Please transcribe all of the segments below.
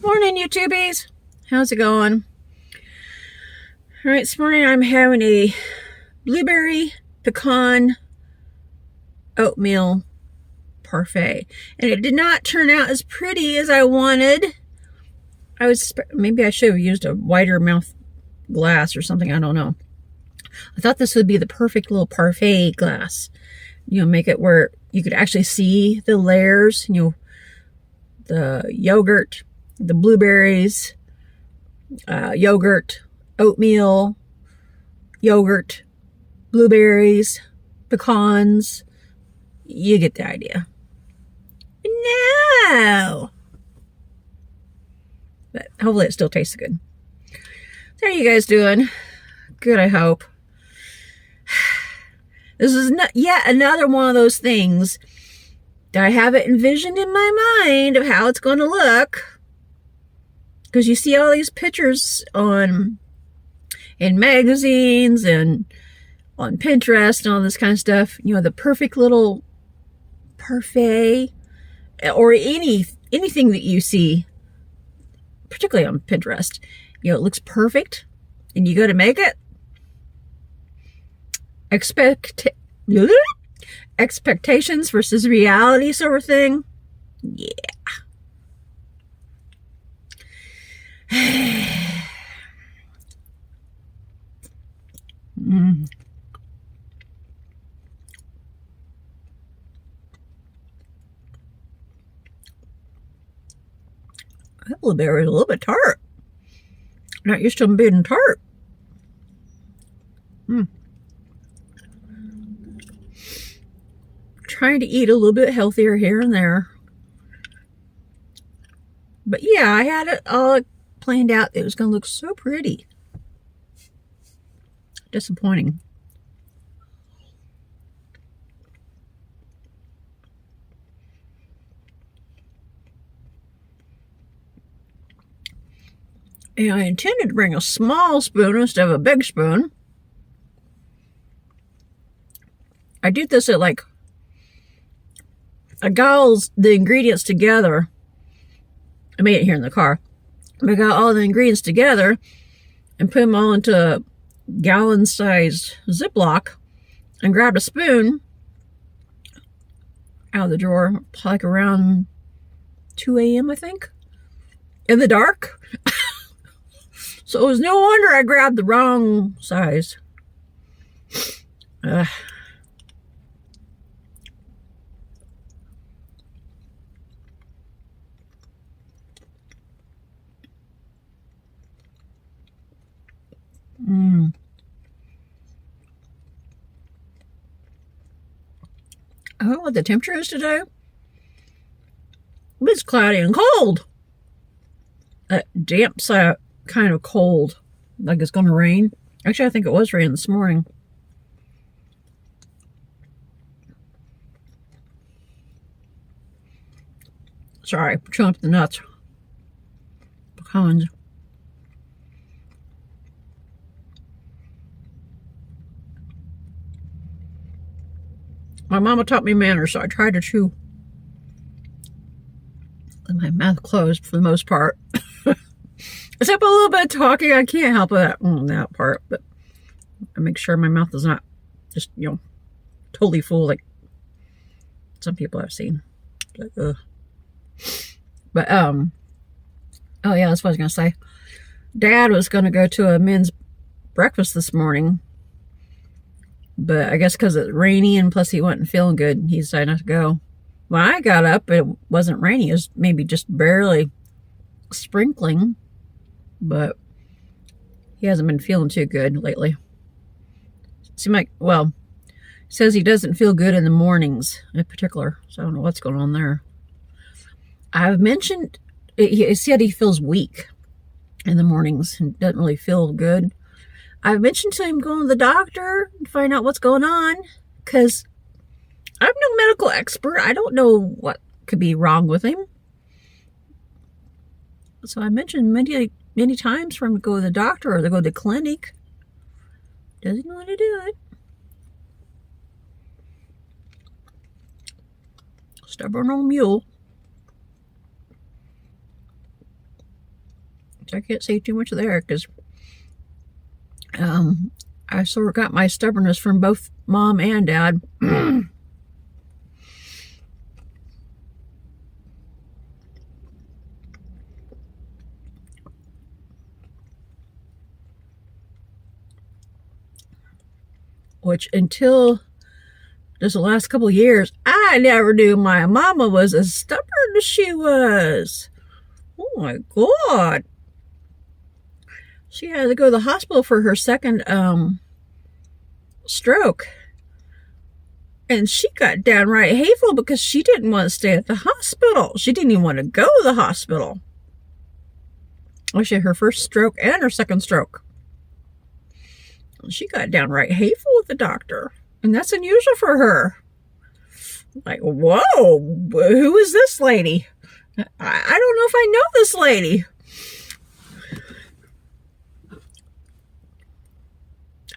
Morning, YouTubies. How's it going? All right, this morning I'm having a blueberry pecan oatmeal parfait, and it did not turn out as pretty as I wanted. Maybe I should have used a wider mouth glass or something. I don't know. I thought this would be the perfect little parfait glass. Make it where you could actually see the layers. The yogurt, the blueberries, yogurt, oatmeal, yogurt, blueberries, pecans. You get the idea. No! But hopefully it still tastes good. So how are you guys doing? Good, I hope. This is not yet another one of those things that I have it envisioned in my mind of how it's going to look. Because you see all these pictures in magazines and on Pinterest and all this kind of stuff. The perfect little parfait or anything that you see, particularly on Pinterest. It looks perfect and you go to make it. Expectations versus reality sort of thing. Yeah. That blueberry is a little bit tart. Not used to them being tart. Trying to eat a little bit healthier here and there. But yeah, I had it all planned out. It was going to look so pretty. Disappointing. And I intended to bring a small spoon instead of a big spoon. I did this at I got all the ingredients together. I made it here in the car. I got all the ingredients together and put them all into a gallon-sized Ziploc and grabbed a spoon out of the drawer, like around 2 a.m., I think, in the dark. So it was no wonder I grabbed the wrong size. I don't know what the temperature is today. It's cloudy and cold. A damp kind of cold. Like it's going to rain. Actually, I think it was raining this morning. Sorry, chewing up the nuts. Pecans. My mama taught me manners, so I tried to chew with my mouth closed for the most part. Except a little bit of talking. I can't help that part, but I make sure my mouth is not just, totally full like some people I've seen. Oh yeah, that's what I was going to say. Dad was going to go to a men's breakfast this morning, but I guess because it's rainy and plus he wasn't feeling good, he decided not to go. When I got up, it wasn't rainy. It was maybe just barely sprinkling, but he hasn't been feeling too good lately. Seems like, he says he doesn't feel good in the mornings in particular, so I don't know what's going on there. I've mentioned, he said he feels weak in the mornings and doesn't really feel good. I've mentioned to him going to the doctor to find out what's going on, because I'm no medical expert. I don't know what could be wrong with him. So I mentioned many times for him to go to the doctor or to go to the clinic. Doesn't want to do it. Stubborn old mule. I can't say too much there because I sort of got my stubbornness from both mom and dad. Which until just the last couple of years, I never knew my mama was as stubborn as she was. Oh my God. She had to go to the hospital for her second stroke. And she got downright hateful because she didn't want to stay at the hospital. She didn't even want to go to the hospital. Well, she had her first stroke and her second stroke. She got downright hateful with the doctor. And that's unusual for her. Like, whoa, who is this lady? I don't know if I know this lady.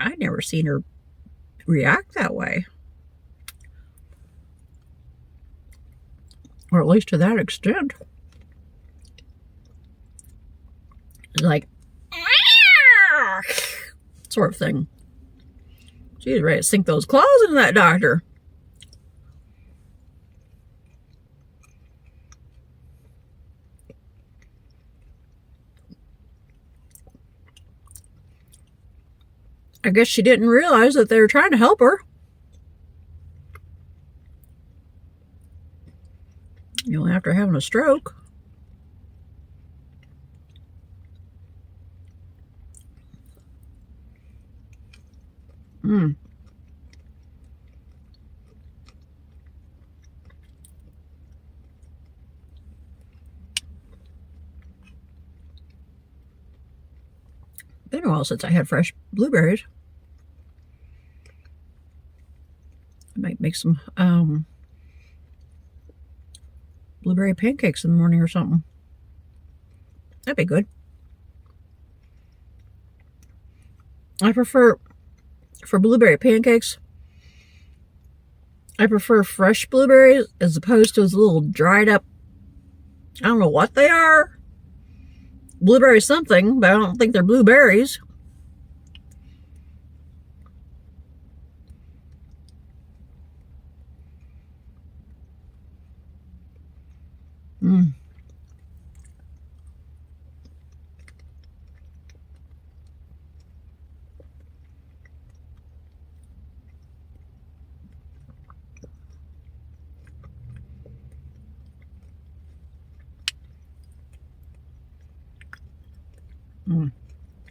I'd never seen her react that way. Or at least to that extent. Like, sort of thing. She's ready to sink those claws into that doctor. I guess she didn't realize that they were trying to help her. You know, after having a stroke. Been a while since I had fresh blueberries. I might make some blueberry pancakes in the morning or something. That'd be good. I prefer, for blueberry pancakes, I prefer fresh blueberries as opposed to those little dried up, I don't know what they are. Blueberry something, but I don't think they're blueberries.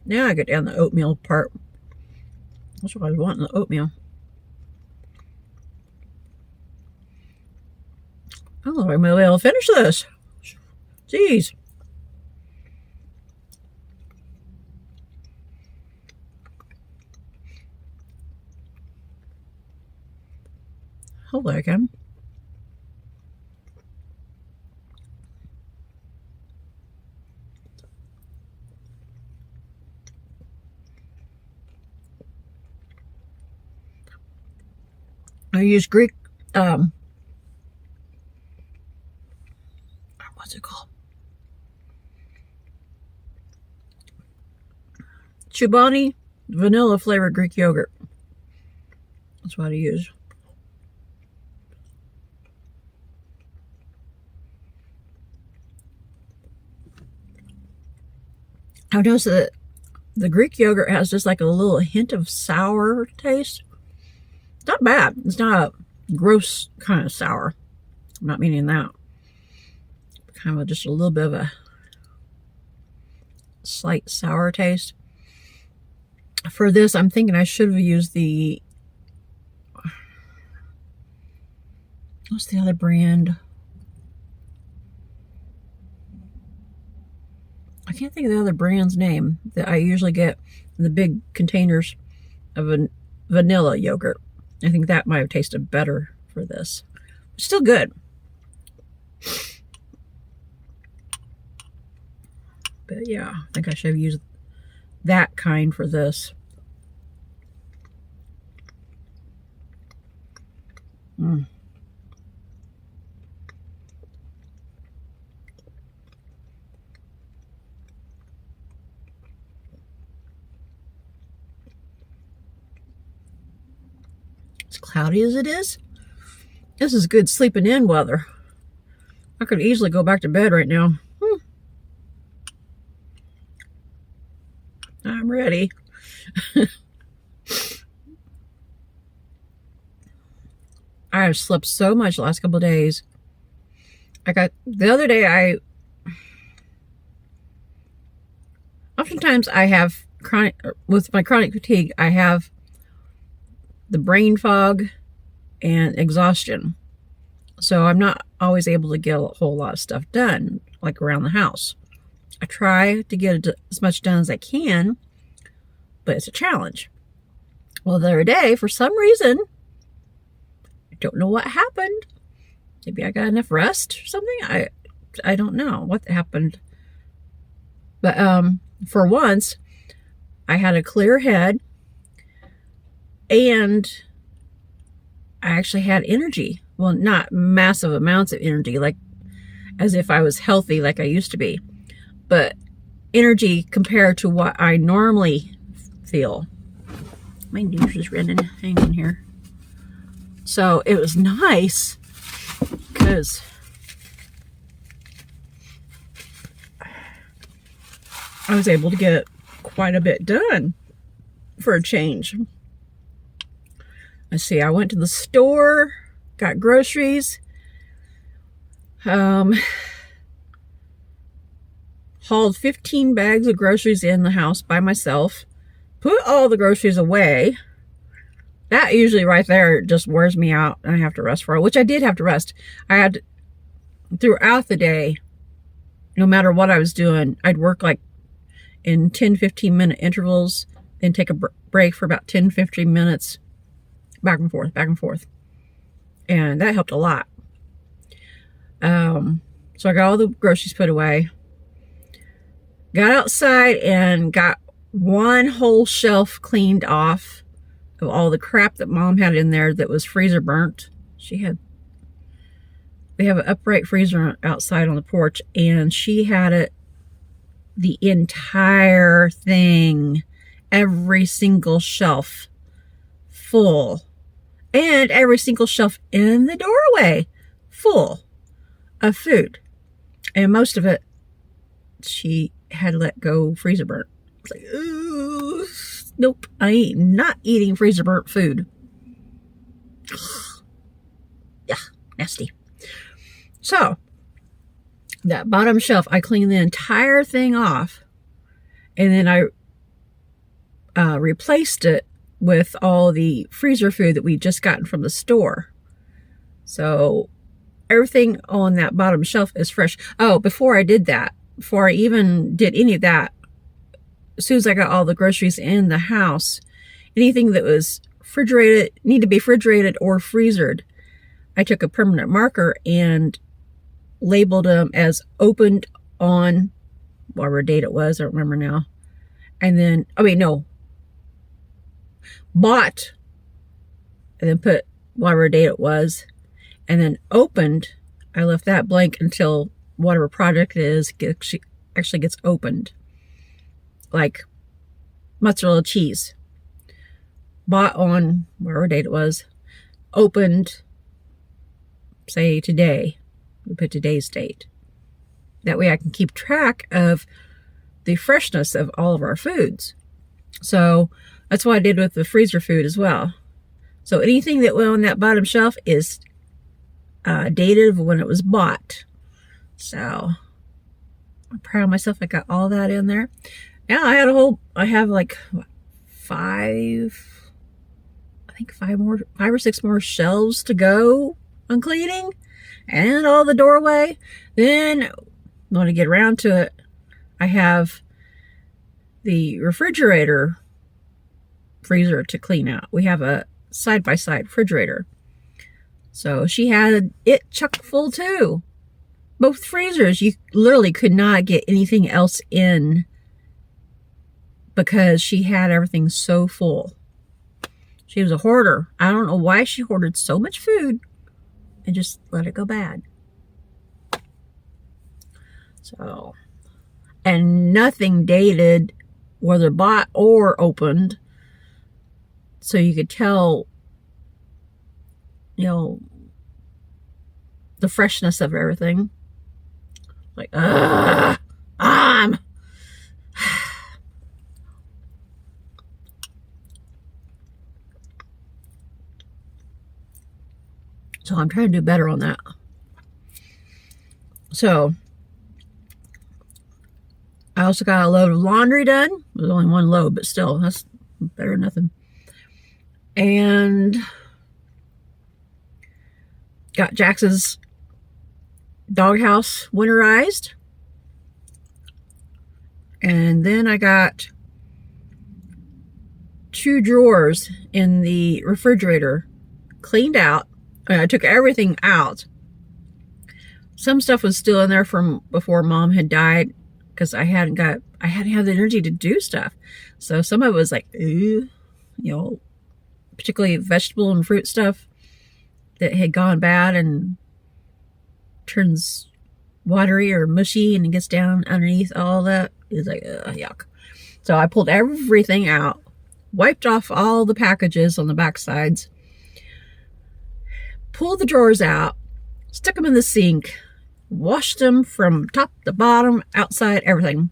Now I get down the oatmeal part. That's what I want in the oatmeal. I don't know if I'm going to be able to finish this. Jeez. Hopefully I can. I use Greek, what's it called? Chobani vanilla flavored Greek yogurt. That's what I use. I've noticed that the Greek yogurt has just like a little hint of sour taste. It's not bad. It's not a gross kind of sour. I'm not meaning that. Kind of just a little bit of a slight sour taste. For this, I'm thinking I should have used the, what's the other brand? I can't think of the other brand's name that I usually get in the big containers of a vanilla yogurt. I think that might have tasted better for this. Still good. But yeah, I think I should have used that kind for this. cloudy as it is. This is good sleeping in weather. I could easily go back to bed right now. I'm ready. I have slept so much the last couple of days. The other day, oftentimes I have with my chronic fatigue, I have the brain fog and exhaustion. So I'm not always able to get a whole lot of stuff done, like around the house. I try to get as much done as I can, but it's a challenge. Well, the other day, for some reason, I don't know what happened. Maybe I got enough rest or something. I don't know what happened. But for once, I had a clear head, and I actually had energy. Well, not massive amounts of energy, like as if I was healthy like I used to be, but energy compared to what I normally feel. My news is running. Hang on here. So it was nice because I was able to get quite a bit done for a change. Let's see, I went to the store, got groceries, hauled 15 bags of groceries in the house by myself, put all the groceries away. That usually right there just wears me out and I have to rest for a while, which I did have to rest. I had throughout the day, no matter what I was doing, I'd work like in 10-15 minute intervals, then take a break for about 10-15 minutes, back and forth, back and forth. And that helped a lot. So I got all the groceries put away, got outside and got one whole shelf cleaned off of all the crap that Mom had in there that was freezer burnt. We have an upright freezer outside on the porch, and she had it, the entire thing, every single shelf full, and every single shelf in the doorway full of food. And most of it she had let go freezer burnt. It's like, ooh, nope, I ain't not eating freezer burnt food. Yeah, nasty. So that bottom shelf, I cleaned the entire thing off, and then I replaced it with all the freezer food that we just gotten from the store. So everything on that bottom shelf is fresh. Oh, before I did that, before I even did any of that, as soon as I got all the groceries in the house, anything that was refrigerated, need to be refrigerated or freezered, I took a permanent marker and labeled them as opened on whatever date it was, I don't remember now. And then, bought, and then put whatever date it was, and then opened, I left that blank until whatever project it is actually gets opened. Like mozzarella cheese, bought on whatever date it was, opened, say today. We put today's date. That way I can keep track of the freshness of all of our foods. So that's what I did with the freezer food as well. So anything that went on that bottom shelf is dated of when it was bought. So I'm proud of myself. I got all that in there. Now I have like five or six more shelves to go on cleaning, and all the doorway. Then when I get around to it, I have the refrigerator freezer to clean out. We have a side-by-side refrigerator. So she had it chock full too. Both freezers, you literally could not get anything else in because she had everything so full. She was a hoarder. I don't know why she hoarded so much food and just let it go bad. So, and nothing dated, whether bought or opened, so you could tell you know, the freshness of everything. Like, so I'm trying to do better on that. So I also got a load of laundry done. There's only one load, but still, that's better than nothing. And got Jax's doghouse winterized. And then I got 2 drawers in the refrigerator cleaned out. I took everything out. Some stuff was still in there from before Mom had died because I hadn't had the energy to do stuff. So some of it was like, ooh, you know, particularly vegetable and fruit stuff that had gone bad and turns watery or mushy and it gets down underneath all that. It's like, yuck. So I pulled everything out, wiped off all the packages on the back sides, pulled the drawers out, stuck them in the sink, washed them from top to bottom, outside, everything.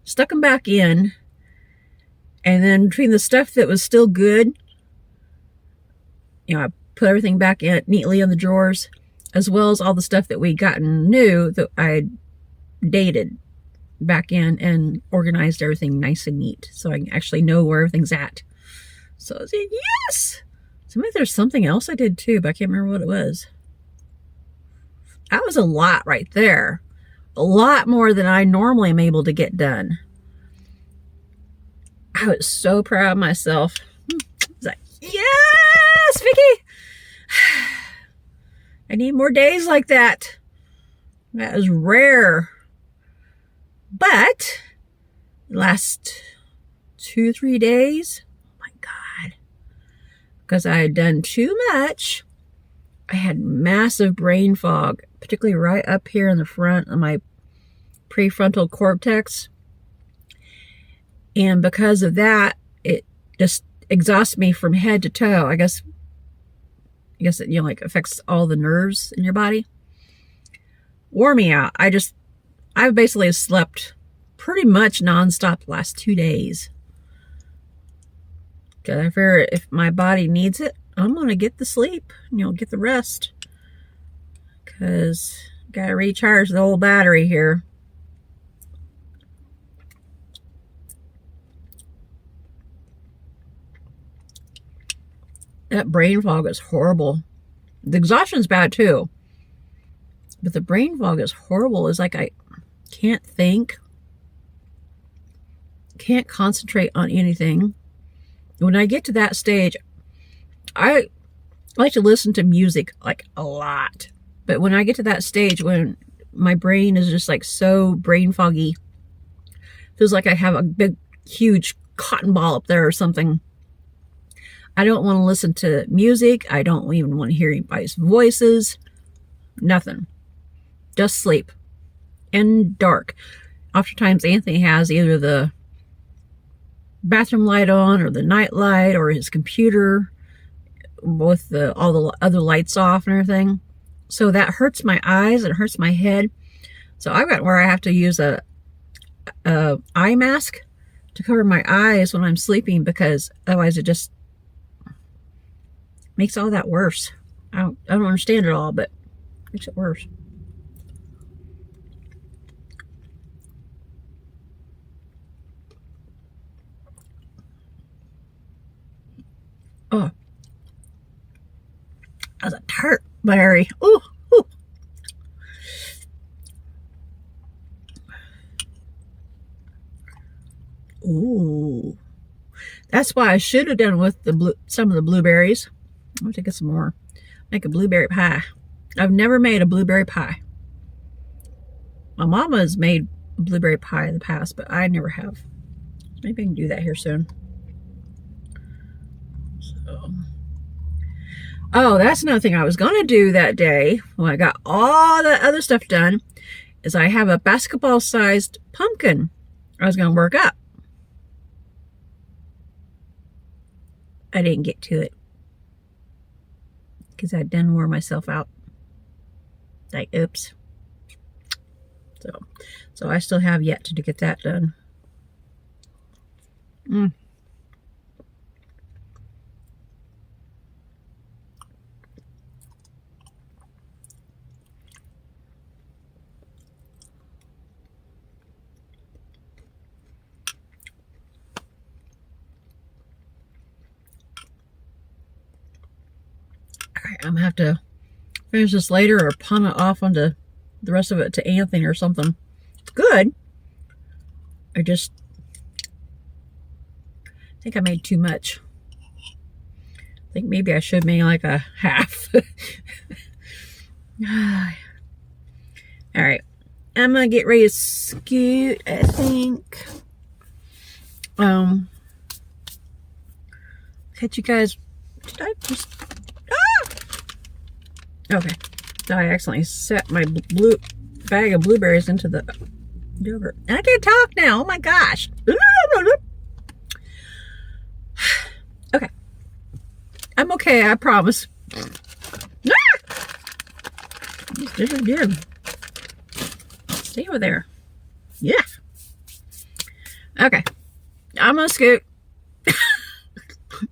Stuck them back in, and then between the stuff that was still good, you know, I put everything back in neatly in the drawers, as well as all the stuff that we'd gotten new that I dated back in and organized everything nice and neat so I can actually know where everything's at. So I was like, yes! So maybe there's something else I did too, but I can't remember what it was. That was a lot right there. A lot more than I normally am able to get done. I was so proud of myself. I was like, yes, Vicky! I need more days like that. That is rare. But the last 2-3 days, oh my God, because I had done too much, I had massive brain fog, particularly right up here in the front of my prefrontal cortex. And because of that, it just exhausts me from head to toe. I guess it, you know, like affects all the nerves in your body. Wore me out. I basically slept pretty much nonstop the last 2 days. Because I figure if my body needs it, I'm going to get the sleep, you know, get the rest. Because got to recharge the whole battery here. That brain fog is horrible. The exhaustion's bad too. But the brain fog is horrible. It's like I can't think. Can't concentrate on anything. When I get to that stage, I like to listen to music like a lot. But when I get to that stage when my brain is just like so brain foggy, feels like I have a big, huge cotton ball up there or something. I don't want to listen to music. I don't even want to hear anybody's voices. Nothing. Just sleep. And dark. Oftentimes Anthony has either the bathroom light on or the night light or his computer with all the other lights off and everything. So that hurts my eyes. It hurts my head. So I've got where I have to use a eye mask to cover my eyes when I'm sleeping because otherwise it just makes all that worse. I don't understand it all, but it makes it worse. Oh, that was a tart berry. Ooh, ooh. Ooh. That's why I should have done with some of the blueberries. I'm going to get some more. Make a blueberry pie. I've never made a blueberry pie. My mama has made a blueberry pie in the past, but I never have. Maybe I can do that here soon. So. Oh, that's another thing I was going to do that day when I got all the other stuff done is I have a basketball-sized pumpkin I was going to work up. I didn't get to it. because I done wore myself out. Like, oops. So I still have yet to get that done. Alright, I'm gonna have to finish this later or pawn it off onto the rest of it to Anthony or something. It's good. I think I made too much. I think maybe I should make like a half. Alright. I'm gonna get ready to scoot, I think. Catch you guys. Did I just... Okay. So I accidentally set my bag of blueberries into the yogurt. And I can't talk now. Oh my gosh. Okay. I'm okay, I promise. This is good. Stay over there. Yeah. Okay. I'm gonna scoot.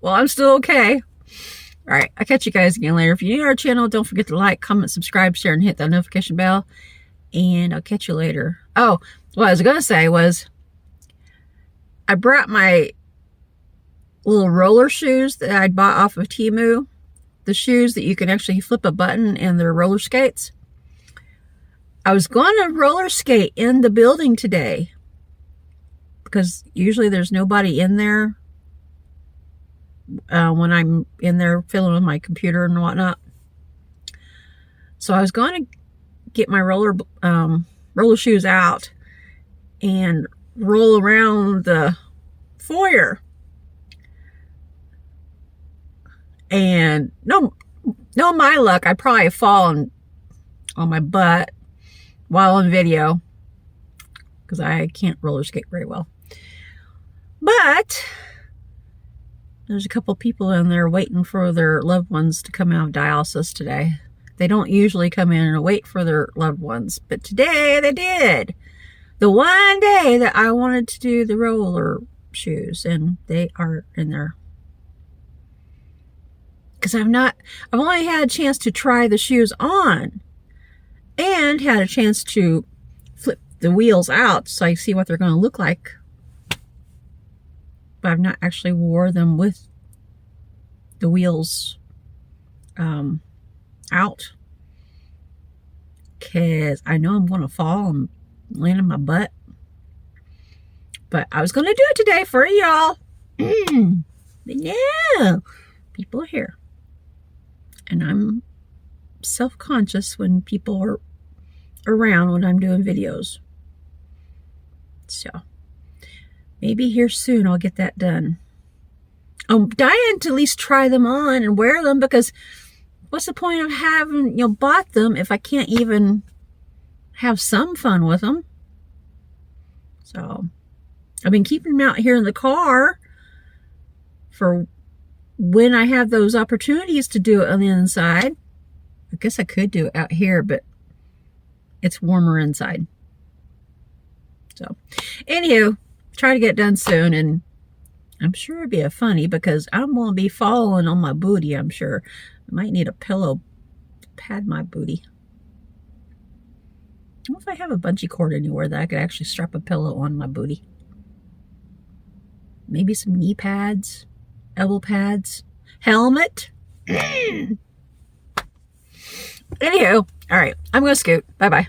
Well, I'm still okay. All right, I'll catch you guys again later. If you're new to our channel, don't forget to like, comment, subscribe, share, and hit that notification bell. And I'll catch you later. Oh, what I was going to say was I brought my little roller shoes that I bought off of Temu. The shoes that you can actually flip a button and they're roller skates. I was going to roller skate in the building today because usually there's nobody in there. When I'm in there fiddling with my computer and whatnot. So I was going to get my roller shoes out and roll around the foyer. And no my luck, I'd probably have fallen on my butt while on video because I can't roller skate very well. But there's a couple people in there waiting for their loved ones to come out of dialysis today. They don't usually come in and wait for their loved ones, but today they did. The one day that I wanted to do the roller shoes, and they are in there. Because I've only had a chance to try the shoes on and had a chance to flip the wheels out so I see what they're going to look like. But I've not actually wore them with the wheels out because I know I'm going to fall and land on my butt. But I was going to do it today for y'all. But no, people are here. And I'm self-conscious when people are around when I'm doing videos. So maybe here soon I'll get that done. I'm dying to at least try them on and wear them because what's the point of having, bought them if I can't even have some fun with them? So I've been keeping them out here in the car for when I have those opportunities to do it on the inside. I guess I could do it out here, but it's warmer inside. So anywho, try to get done soon, and I'm sure it'd be funny because I'm going to be falling on my booty, I'm sure. I might need a pillow to pad my booty. I don't know if I have a bungee cord anywhere that I could actually strap a pillow on my booty. Maybe some knee pads, elbow pads, helmet. Anywho, all right, I'm going to scoot. Bye-bye.